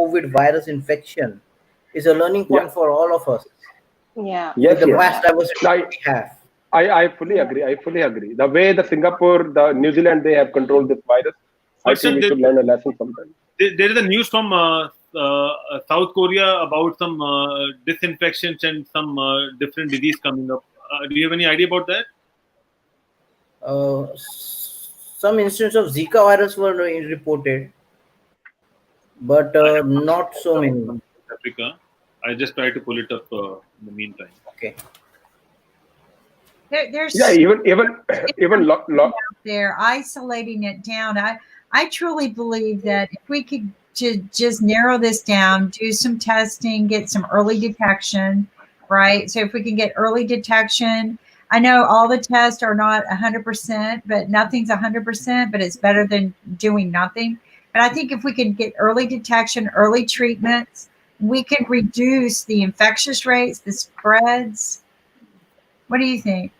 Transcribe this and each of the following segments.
COVID virus infection is a learning Yeah. point for all of us Yeah. with Yes, the yes. vast diversity I, we have. I fully agree. I fully agree. The way the Singapore, the New Zealand, they have controlled this virus, I But think sir, we should learn a lesson from them. there is a news from South Korea about some disinfections and some different disease coming up. Do you have any idea about that? Some instances of Zika virus were reported, but I have not not heard so of many. from South Africa. I just try to pull it up in the meantime. Okay. There's Yeah, so even much even information out there, isolating it down. I truly believe that if we could just narrow this down, do some testing, get some early detection, right? So if we can get early detection, I know all the tests are not 100%, but nothing's 100%, but it's better than doing nothing. But I think if we can get early detection, early treatments, we can reduce the infectious rates, the spreads. What do you think?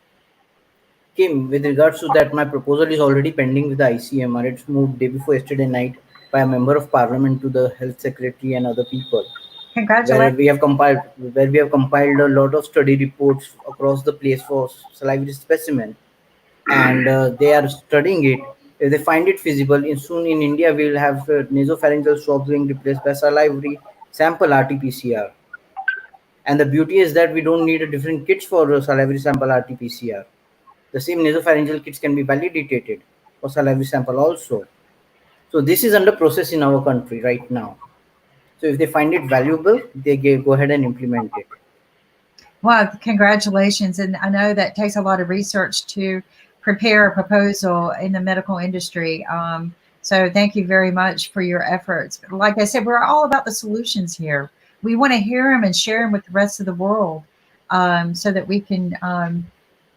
Kim, with regards to that, my proposal is already pending with the ICMR. It's moved day before yesterday night by a member of parliament to the health secretary and other people, where Congratulations. we have compiled a lot of study reports across the place for salivary specimen, and they are studying it. If they find it feasible, soon in India we will have nasopharyngeal swabs being replaced by salivary sample RT-PCR. And the beauty is that we don't need a different kits for salivary sample RT-PCR. The same nasopharyngeal kits can be validated for salivary sample also. So this is under process in our country right now. So if they find it valuable, they go ahead and implement it. Well, congratulations. And I know that takes a lot of research to prepare a proposal in the medical industry. So thank you very much for your efforts. Like I said, we're all about the solutions here. We want to hear them and share them with the rest of the world, so that we can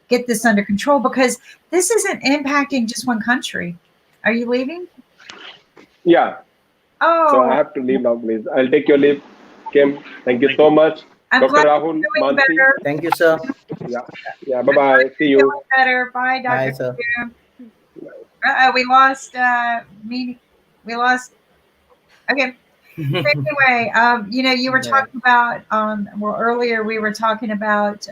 get this under control, because this isn't impacting just one country. Are you leaving? yeah. So I Oh, have to leave now, please. I'll take your leave, Kim. Thank you Thank so much, I'm Dr. glad Rahul, you're doing Mansi. better. Thank you, sir. Yeah, yeah. Bye I'm glad bye. See you're you. feeling better. Bye, Bye, Dr. sir. We lost me. We lost. Okay. So anyway, you were Yeah. talking about well, earlier we were talking about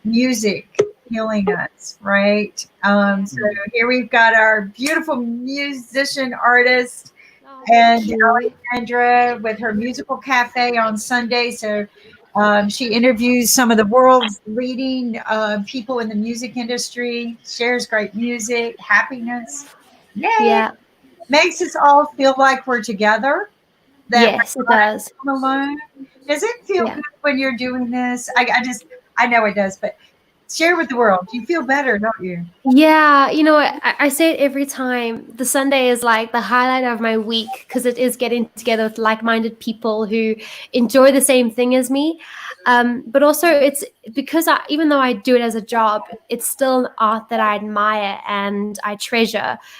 music healing us, right? So here we've got our beautiful musician artist Oh, and thank you. Alexandra with her musical cafe on Sunday. So she interviews some of the world's leading people in the music industry, shares great music, happiness. Yay! Yeah. Makes us all feel like we're together, that Yes, it we're does. not alone. Does it feel Yeah. good when you're doing this? I know it does, but share with the world. You feel better, don't you? Yeah, you know, I say it every time. The Sunday is like the highlight of my week because it is getting together with like-minded people who enjoy the same thing as me. But also, it's because even though I do it as a job, it's still an art that I admire and I treasure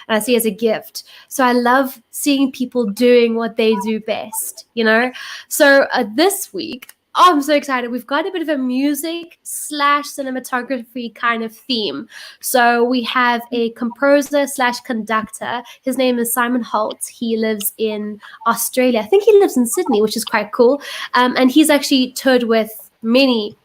and I see as a gift. So I love seeing people doing what they do best, you know? So this week, oh, I'm so excited. We've got a bit of a music slash cinematography kind of theme. So we have a composer slash conductor. His name is Simon Holt. He lives in Australia. I think he lives in Sydney, which is quite cool. And he's actually toured with many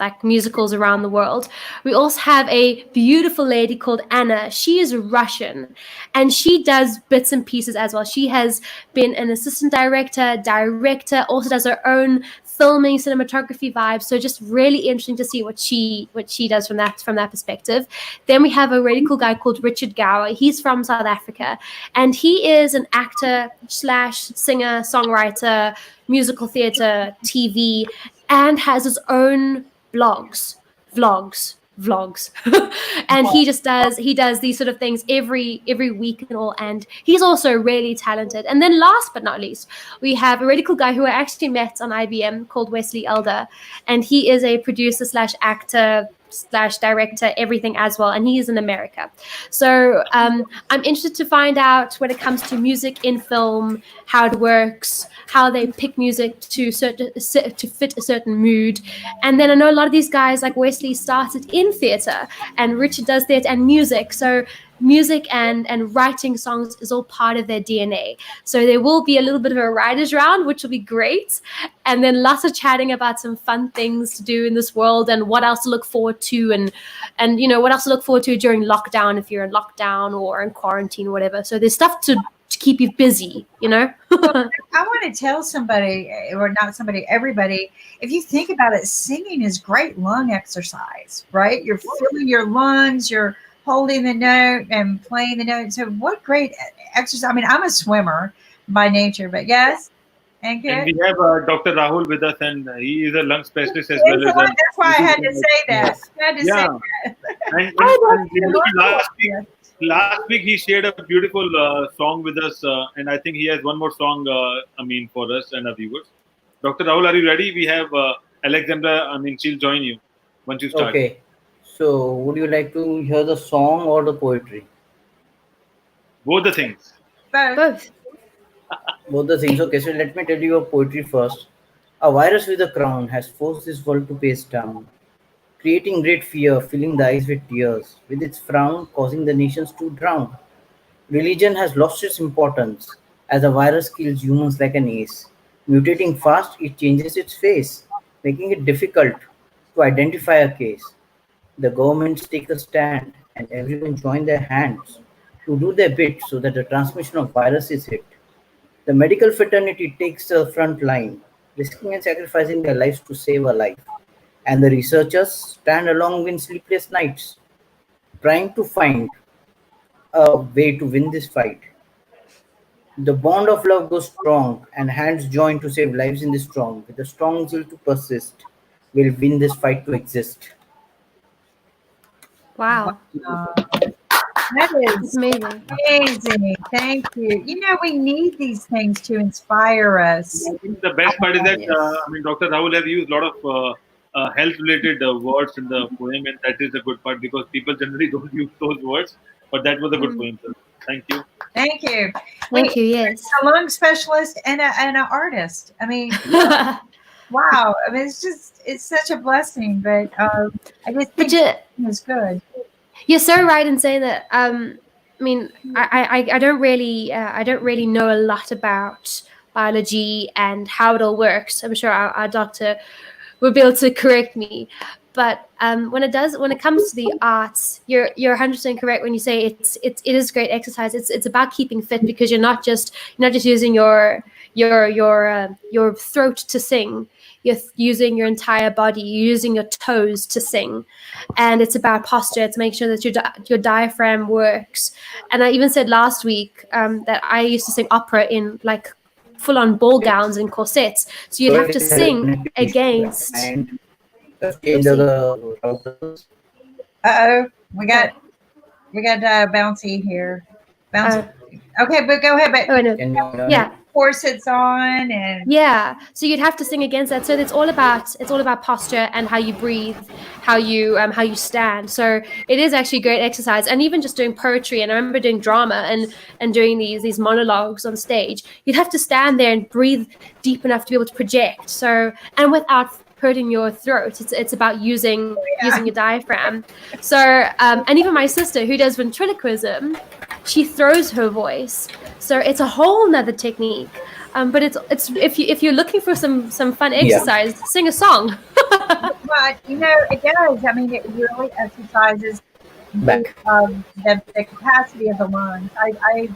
like musicals around the world. We also have a beautiful lady called Anna. She is Russian and she does bits and pieces as well. She has been an assistant director, also does her own filming, cinematography vibes. So just really interesting to see what she does from that perspective. Then we have a really cool guy called Richard Gower. He's from South Africa and he is an actor slash singer, songwriter, musical theater, TV, and has his own vlogs and he does these sort of things every week and all, and he's also really talented. And then last but not least, we have a really cool guy who I actually met on IBM called Wesley Elder, and he is a producer slash actor slash director, everything as well, and he is in America. So I'm interested to find out when it comes to music in film, how it works, how they pick music to fit a certain mood. And then I know a lot of these guys like Wesley started in theater and Richard does theater and music. So music and writing songs is all part of their DNA. So there will be a little bit of a writers round, which will be great, and then lots of chatting about some fun things to do in this world and what else to look forward to, and what else to look forward to during lockdown if you're in lockdown or in quarantine or whatever. So there's stuff to keep you busy. I want to tell somebody, or not somebody, everybody, if you think about it, singing is great lung exercise, right? You're filling your lungs, you're holding the note and playing the note. So what great exercise. I mean, I'm a swimmer by nature, but yes. And And good. we have Dr. Rahul with us, and he is a lung specialist as well as That's why I had to say that. Yes. I had to say Yeah. that. And last week, Yes. last week he shared a beautiful song with us, and I think he has one more song. For us and our viewers. Dr. Rahul, are you ready? We have Alexandra. She'll join you once you start. Okay. So, would you like to hear the song or the poetry? Both the things. Both. Both the things. Okay, so let me tell you a poetry first. A virus with a crown has forced this world to pace down, creating great fear, filling the eyes with tears, with its frown causing the nations to drown. Religion has lost its importance as a virus kills humans like an ace. Mutating fast, it changes its face, making it difficult to identify a case. The governments take a stand and everyone join their hands to do their bit so that the transmission of virus is hit. The medical fraternity takes the front line, risking and sacrificing their lives to save a life. And the researchers stand along in sleepless nights, trying to find a way to win this fight. The bond of love grows strong, and hands join to save lives in the storm. With a strong zeal to persist, we'll win this fight to exist. Wow. That It's is amazing. amazing. Thank you. We need these things to inspire us. I think the best part is that Yes. Dr. Rahul have used a lot of health-related words in the poem, and that is the good part because people generally don't use those words. But that was a good poem, sir. Thank you. Thank you. Thank you. Yes. A lung specialist and an artist. I mean, wow. I mean, it's such a blessing, but I just But think it's good. you're so right in saying that. I don't really know a lot about biology and how it all works. I'm sure our doctor will be able to correct me. But when it comes to the arts, you're 100% correct when you say it is great exercise. It's about keeping fit because you're not just using your throat to sing. You're using your entire body. You're using your toes to sing, and it's about posture. It's making sure that your diaphragm works. And I even said last week that I used to sing opera in like full-on ball gowns and corsets. So you'd have to sing against. And just change the routers. Uh-oh. We got bouncy here. Bouncy. Okay, but go ahead. But Oh no. Can you Yeah. corsets on and Yeah. So you'd have to sing against that. So it's all about posture and how you breathe, how you stand. So it is actually great exercise. And even just doing poetry, and I remember doing drama and doing these monologues on stage, you'd have to stand there and breathe deep enough to be able to project. So and without hurting your throat. It's about using your diaphragm. So and even my sister who does ventriloquism, she throws her voice. So it's a whole nother technique. But it's if you're looking for some fun exercise, sing a song. but it does. I mean, it really exercises the capacity of the lungs. I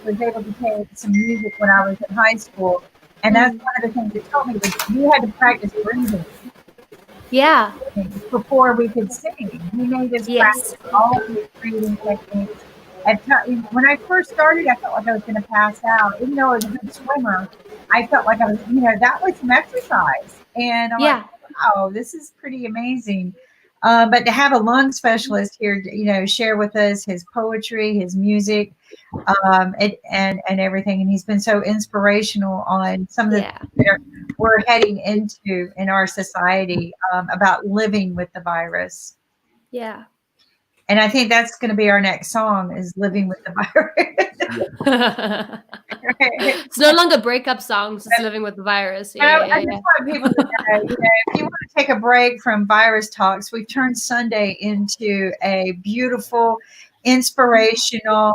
was able to take some music when I was in high school, and that's one of the things it told me was you had to practice breathing. Yeah. Before we could sing, we made us practice all of these breathing techniques. When I first started, I felt like I was going to pass out. Even though I was a good swimmer, I felt like I was, that was some exercise. And I'm like, wow, this is pretty amazing. But to have a lung specialist here, share with us his poetry, his music, and everything. And he's been so inspirational on some of the things that we're heading into in our society about living with the virus. Yeah. And I think that's going to be our next song is Living with the Virus. It's no longer breakup songs, it's Living with the Virus. I just want people to know, if you want to take a break from virus talks, we've turned Sunday into a beautiful inspirational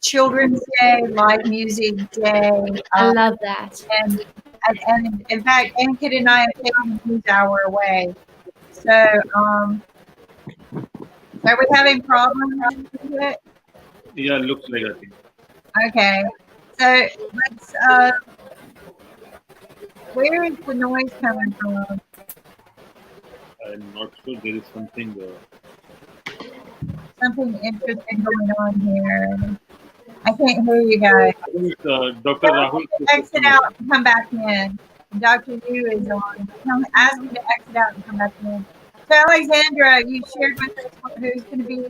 Children's Day, live music day, I love that. and, and in fact, Ankit and I have taken the news hour away. So, are we having problems with it? Yeah, looks like I think. Okay, so let's. Where is the noise coming from? I'm not sure there is something. Something interesting going on here. I can't hear you guys. Dr. Rahul. Exit out and come back in. Dr. Yu is on. Ask me to exit out and come back in. So, Alexandra, you shared with us who's going to be your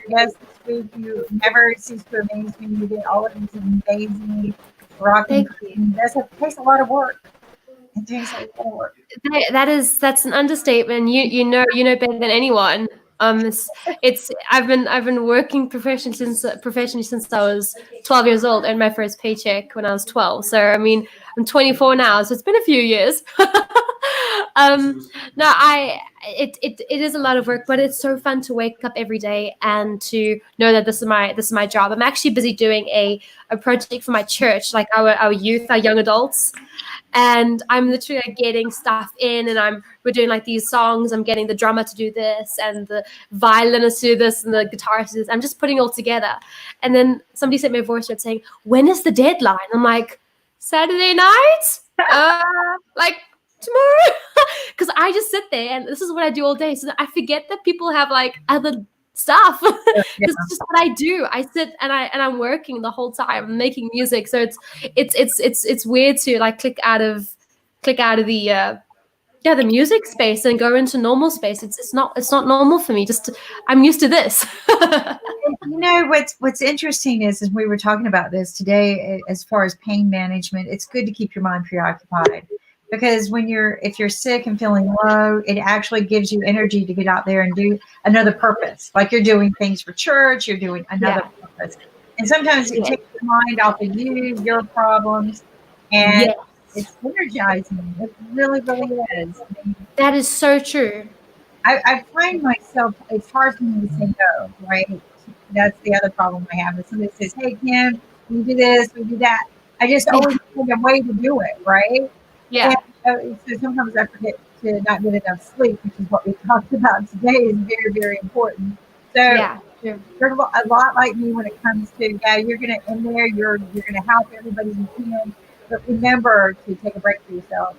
guest this week. You never cease to amaze me. You did all of these amazing rocking. That takes a lot of work. It takes a lot of work. That's an understatement. You know better than anyone. It's I've been working professionally since I was 12 years old, and my first paycheck when I was 12. So I mean, I'm 24 now, so it's been a few years. No, it is a lot of work, but it's so fun to wake up every day and to know that this is my job. I'm actually busy doing a project for my church, like our youth, our young adults. And I'm literally like getting stuff in, and we're doing like these songs. I'm getting the drummer to do this, and the violinist to do this, and the guitarist to do this. I'm just putting it all together. And then somebody sent me a voice note saying, "When is the deadline?" I'm like, "Saturday night, like tomorrow," because I just sit there, and this is what I do all day. So I forget that people have like other stuff. This is just what I do. I sit and I'm working the whole time. I'm making music, so it's weird to like click out of the the music space and go into normal space. It's not normal for me. I'm used to this. You know what's interesting is we were talking about this today as far as pain management. It's good to keep your mind preoccupied. Because if you're sick and feeling low, it actually gives you energy to get out there and do another purpose. Like you're doing things for church, you're doing another purpose. And sometimes it takes your mind off of you, your problems, and it's energizing. It really, really is. I mean, that is so true. I find myself, it's hard for me to say no, right? That's the other problem I have. If somebody says, "Hey, Kim, we do this, we do that," I just always find a way to do it, right? Yeah. And, so sometimes I forget to not get enough sleep, which is what we talked about today, is very, very important. So you're a lot like me when it comes to, you're gonna in there, you're gonna help everybody you can, but remember to take a break for yourself.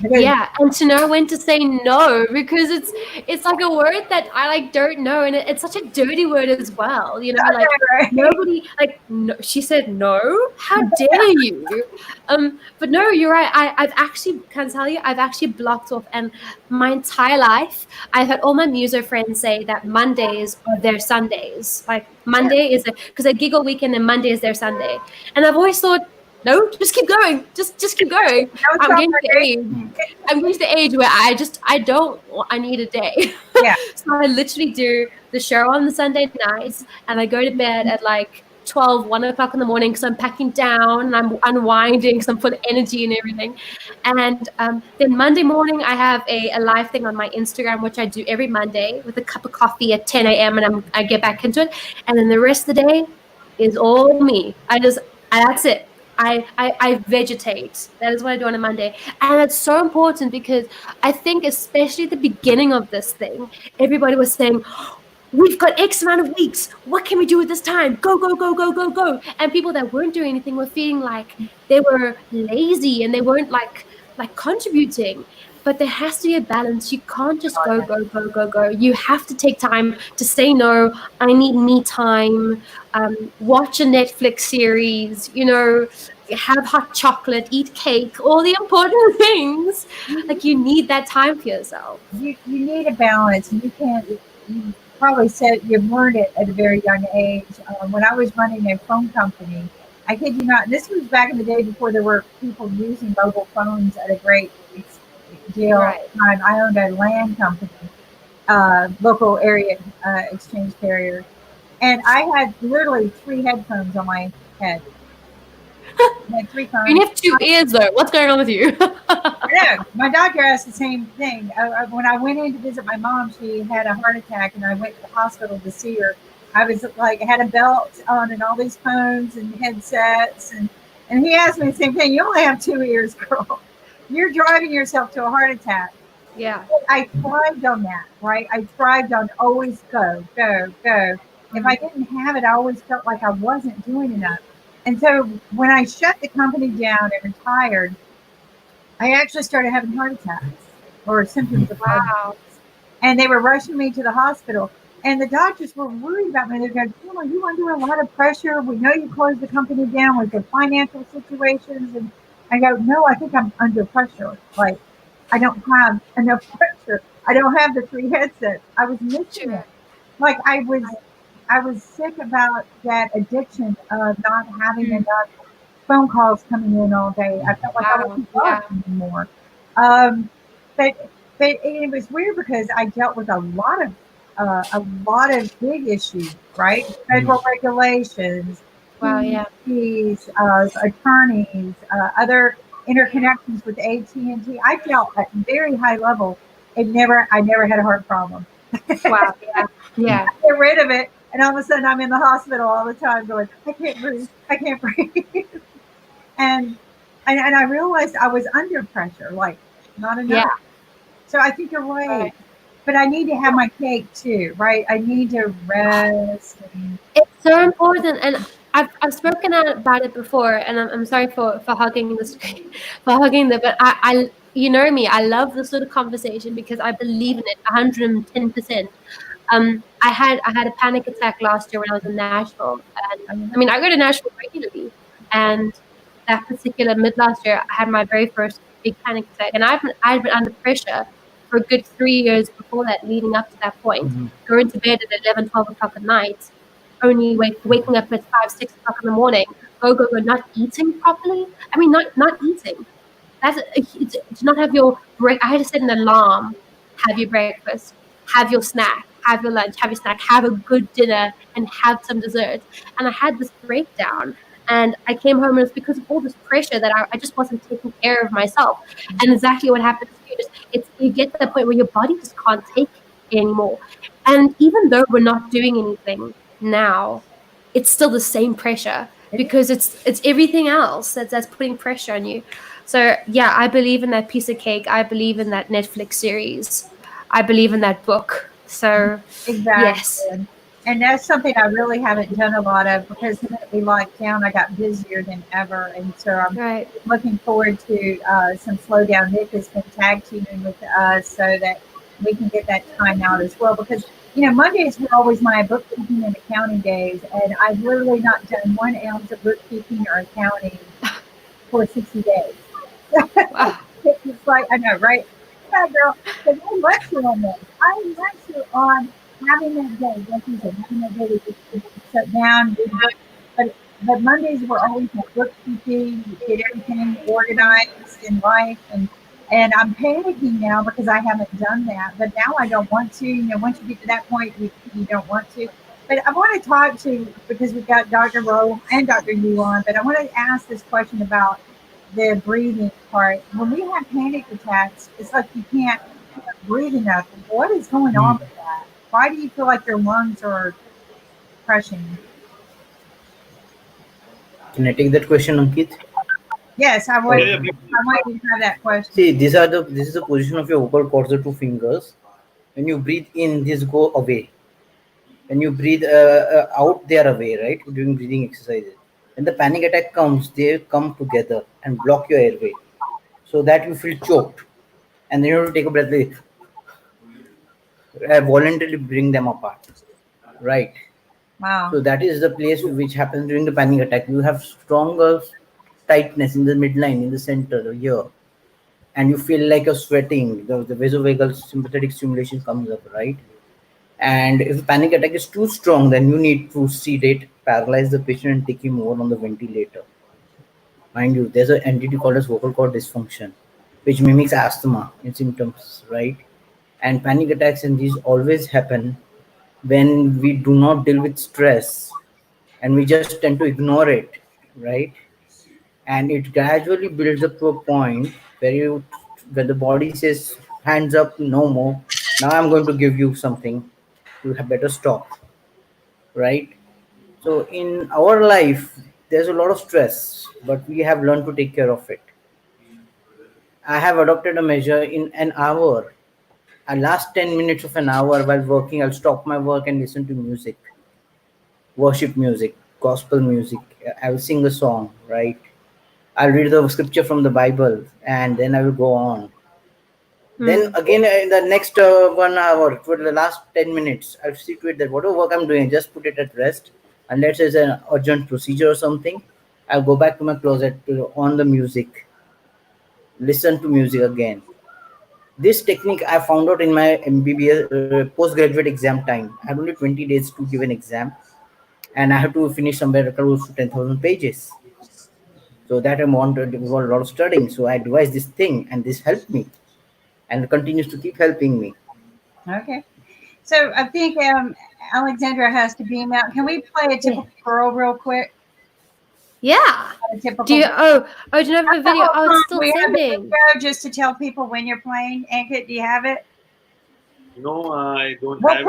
And to know when to say no, because it's like a word that I like don't know, and it's such a dirty word as well. You know, like nobody like no, she said no. How dare you? But no, you're right. I've actually can tell you I've actually blocked off, and my entire life I've had all my muso friends say that Mondays are their Sundays. Like Monday is because they gig all weekend, and Monday is their Sunday, and I've always thought, no, just keep going. Just keep going. I'm getting to the age where I need a day. So I literally do the show on the Sunday nights, and I go to bed at like 1 o'clock in the morning because I'm packing down and I'm unwinding because I'm full of energy and everything. And then Monday morning, I have a live thing on my Instagram, which I do every Monday with a cup of coffee at 10 a.m. and I get back into it. And then the rest of the day is all me. That's it. I vegetate. That is what I do on a Monday. And it's so important because I think especially at the beginning of this thing, everybody was saying, we've got X amount of weeks. What can we do with this time? Go, go, go, go, go, go. And people that weren't doing anything were feeling like they were lazy and they weren't like contributing. But there has to be a balance. You can't just go, go, go, go, go. You have to take time to say no. I need me time. Watch a Netflix series, have hot chocolate, eat cake, all the important things. Like you need that time for yourself. You need a balance. You probably said you've learned it at a very young age. When I was running a phone company, I kid you not, this was back in the day before there were people using mobile phones at a great deal. Right. I owned a land company, local area exchange carrier, and I had literally 3 headphones on my head. I had 3 phones. You have 2 ears though. What's going on with you? Yeah, my doctor asked the same thing. When I went in to visit my mom, she had a heart attack, and I went to the hospital to see her. I was like, had a belt on and all these phones and headsets. And he asked me the same thing. You only have 2 ears, girl. You're driving yourself to a heart attack. Yeah. I thrived on that, right? I thrived on always go, go, go. If I didn't have it, I always felt like I wasn't doing enough. And so when I shut the company down and retired, I actually started having heart attacks or symptoms of heart Wow. attacks. And they were rushing me to the hospital. And the doctors were worried about me. They're going, are you under a lot of pressure? We know you closed the company down with the financial situations. And I go, no, I think I'm under pressure. Like, I don't have enough pressure. I don't have the 3 headsets. I was missing it. Sure. Like I was sick about that addiction of not having Mm. enough phone calls coming in all day. I felt like I Wow. wasn't Yeah. loved anymore. Um, but it was weird because I dealt with a lot of big issues, right? Federal regulations, Wow. Yeah. fees, attorneys, other interconnections with AT&T. I dealt at very high level, and I never had a heart problem. Wow. Yeah. Yeah. Get rid of it, and all of a sudden I'm in the hospital all the time, going, I can't breathe, I can't breathe, and and I realized I was under pressure, like not Yeah. enough. So I think you're right. Right. But I need to have my cake too, right? I need to rest. And, It's so important, and I've spoken about it before, and I'm sorry for hugging this for hugging that, but I you know me, I love this sort of conversation because I believe in it 110%. I had a panic attack last year when I was in Nashville, and I mean I go to Nashville regularly, and that particular mid last year I had my very first big panic attack, and I've been under pressure for a good 3 years before that, leading up to that point, Mhm. going to bed at 11, 12 o'clock at night, only waking up at 5, 6 o'clock in the morning, go, not eating properly. I mean, not eating. To not have your break. I had to set an alarm. Have your breakfast. Have your snack. Have your lunch. Have your snack. Have a good dinner and have some dessert. And I had this breakdown. And I came home and it's because of all this pressure that I just wasn't taking care of myself. And exactly what happens to you, you get to the point where your body just can't take it anymore. And even though we're not doing anything now, it's still the same pressure because it's everything else that's putting pressure on you. So yeah, I believe in that piece of cake. I believe in that Netflix series. I believe in that book. So exactly. yes, And that's something I really haven't done a lot of because the minute we locked down, I got busier than ever. And so I'm right. looking forward to some slowdown. Nick has been tag teaming with us so that we can get that time out as well. Because, Mondays were always my bookkeeping and accounting days. And I've literally not done 1 ounce of bookkeeping or accounting for 60 days. Wow. It's like, I know, right? Yeah, girl. Because I lecture on this. I lecture on having that day, like you said, having that day to just shut down. But Mondays were always my bookkeeping, get everything organized in life, and I'm panicking now because I haven't done that. But now I don't want to. Once you get to that point, you don't want to. But I want to talk to because we've got Dr. Rowe and Dr. Yu on. But I want to ask this question about the breathing part. When we have panic attacks, it's like you can't breathe enough. What is going on Mm. with that? Why do you feel like your lungs are crushing? Can I take that question, Ankit? Yes, I Or want. Yeah, yeah, please. I want you to have that question. see, this is the position of your vocal cords, the two fingers. When you breathe in, these go away. When you breathe out, they are away, right? During breathing exercises. When the panic attack comes, they come together and block your airway, so that you feel choked, and then you have to take a breath, voluntarily bring them apart, right? Wow. So that is the place which happens during the panic attack. You have stronger tightness in the midline, in the center here, and you feel like you're sweating. The vasovagal sympathetic stimulation comes up, right? And if the panic attack is too strong, then you need to sedate, paralyze the patient, and take him over on the ventilator. Mind you, there's an entity called as vocal cord dysfunction, which mimics asthma in symptoms, right? And panic attacks and these always happen when we do not deal with stress and we just tend to ignore it, right? And it gradually builds up to a point where the body says, hands up, no more. Now I'm going to give you something. You have better stop. right? So in our life, there's a lot of stress, but we have learned to take care of it. I have adopted a measure in an hour. A last 10 minutes of an hour while working, I'll stop my work and listen to music, worship music, gospel music. I will sing a song, right? I'll read the scripture from the Bible and then I will go on. Then Hmm. again, in the next 1 hour, for the last 10 minutes, I'll see to it that whatever work I'm doing, just put it at rest. Unless it's an urgent procedure or something, I'll go back to my closet to on the music, listen to music again. This technique I found out in my MBBS postgraduate exam time. I had only 20 days to give an exam, and I have to finish somewhere close to 10,000 pages. So that amount involved a lot of studying. So I devised this thing, and this helped me, and continues to keep helping me. Okay. So I think Alexandra has to beam out. Can we play a Yeah. typical girl real quick? Yeah. A typical Do you? girl. Oh, do you have a The video? whole Oh, it's time still we have the sending. video just to tell people when you're playing. Ankit, do you have it? No, I don't We'll have play